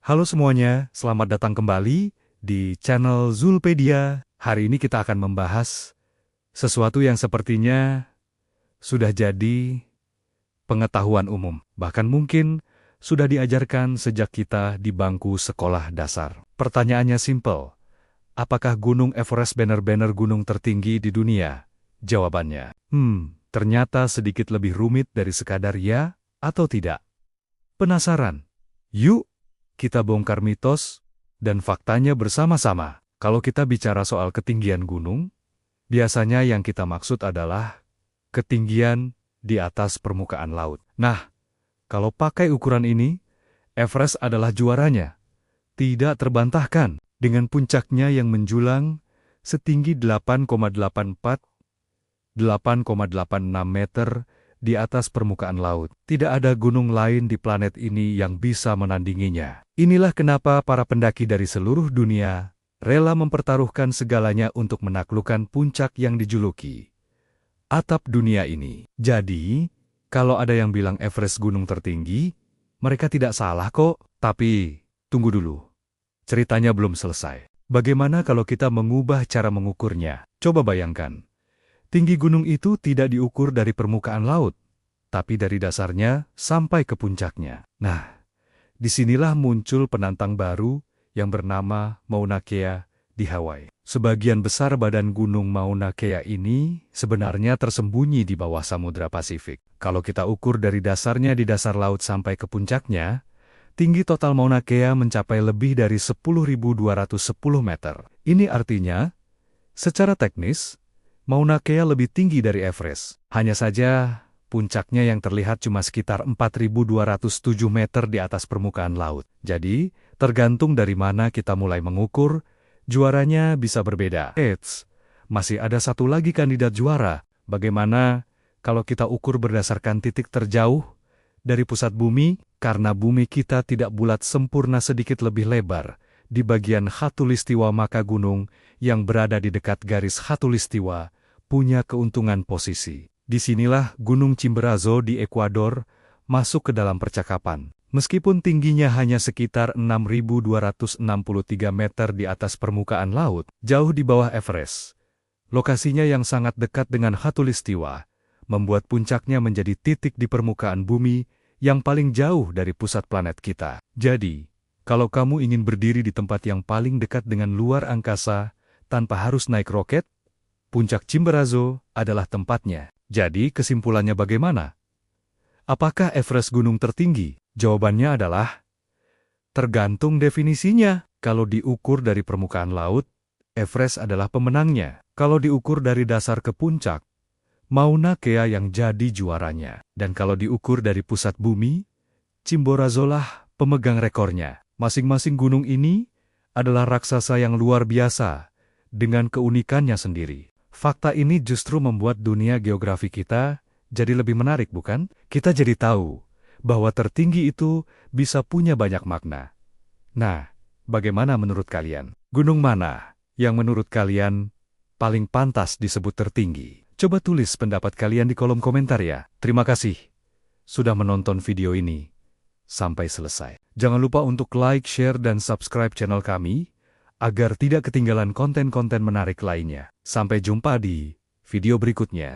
Halo semuanya, selamat datang kembali di channel Zulpedia. Hari ini kita akan membahas sesuatu yang sepertinya sudah jadi pengetahuan umum. Bahkan mungkin sudah diajarkan sejak kita di bangku sekolah dasar. Pertanyaannya simpel, apakah Gunung Everest benar-benar gunung tertinggi di dunia? Jawabannya, ternyata sedikit lebih rumit dari sekadar ya atau tidak. Penasaran? Yuk! Kita bongkar mitos dan faktanya bersama-sama. Kalau kita bicara soal ketinggian gunung, biasanya yang kita maksud adalah ketinggian di atas permukaan laut. Nah, kalau pakai ukuran ini, Everest adalah juaranya. Tidak terbantahkan dengan puncaknya yang menjulang setinggi 8,86 meter di atas permukaan laut. Tidak ada gunung lain di planet ini yang bisa menandinginya. Inilah kenapa para pendaki dari seluruh dunia rela mempertaruhkan segalanya untuk menaklukkan puncak yang dijuluki atap dunia ini. Jadi, kalau ada yang bilang Everest gunung tertinggi, mereka tidak salah kok. Tapi, tunggu dulu. Ceritanya belum selesai. Bagaimana kalau kita mengubah cara mengukurnya? Coba bayangkan. Tinggi gunung itu tidak diukur dari permukaan laut, tapi dari dasarnya sampai ke puncaknya. Nah, disinilah muncul penantang baru yang bernama Mauna Kea di Hawaii. Sebagian besar badan gunung Mauna Kea ini sebenarnya tersembunyi di bawah Samudra Pasifik. Kalau kita ukur dari dasarnya di dasar laut sampai ke puncaknya, tinggi total Mauna Kea mencapai lebih dari 10.210 meter. Ini artinya, secara teknis, Mauna Kea lebih tinggi dari Everest. Hanya saja, puncaknya yang terlihat cuma sekitar 4.207 meter di atas permukaan laut. Jadi, tergantung dari mana kita mulai mengukur, juaranya bisa berbeda. Eits, masih ada satu lagi kandidat juara. Bagaimana kalau kita ukur berdasarkan titik terjauh dari pusat bumi? Karena bumi kita tidak bulat sempurna, sedikit lebih lebar di bagian khatulistiwa, maka gunung yang berada di dekat garis khatulistiwa punya keuntungan posisi. Disinilah Gunung Chimborazo di Ekuador masuk ke dalam percakapan. Meskipun tingginya hanya sekitar 6.263 meter di atas permukaan laut, jauh di bawah Everest. Lokasinya yang sangat dekat dengan khatulistiwa membuat puncaknya menjadi titik di permukaan bumi yang paling jauh dari pusat planet kita. Jadi, kalau kamu ingin berdiri di tempat yang paling dekat dengan luar angkasa tanpa harus naik roket, Puncak Chimborazo adalah tempatnya. Jadi kesimpulannya bagaimana? Apakah Everest gunung tertinggi? Jawabannya adalah tergantung definisinya. Kalau diukur dari permukaan laut, Everest adalah pemenangnya. Kalau diukur dari dasar ke puncak, Mauna Kea yang jadi juaranya. Dan kalau diukur dari pusat bumi, Chimborazo lah pemegang rekornya. Masing-masing gunung ini adalah raksasa yang luar biasa dengan keunikannya sendiri. Fakta ini justru membuat dunia geografi kita jadi lebih menarik, bukan? Kita jadi tahu bahwa tertinggi itu bisa punya banyak makna. Nah, bagaimana menurut kalian? Gunung mana yang menurut kalian paling pantas disebut tertinggi? Coba tulis pendapat kalian di kolom komentar ya. Terima kasih sudah menonton video ini sampai selesai. Jangan lupa untuk like, share, dan subscribe channel kami agar tidak ketinggalan konten-konten menarik lainnya. Sampai jumpa di video berikutnya.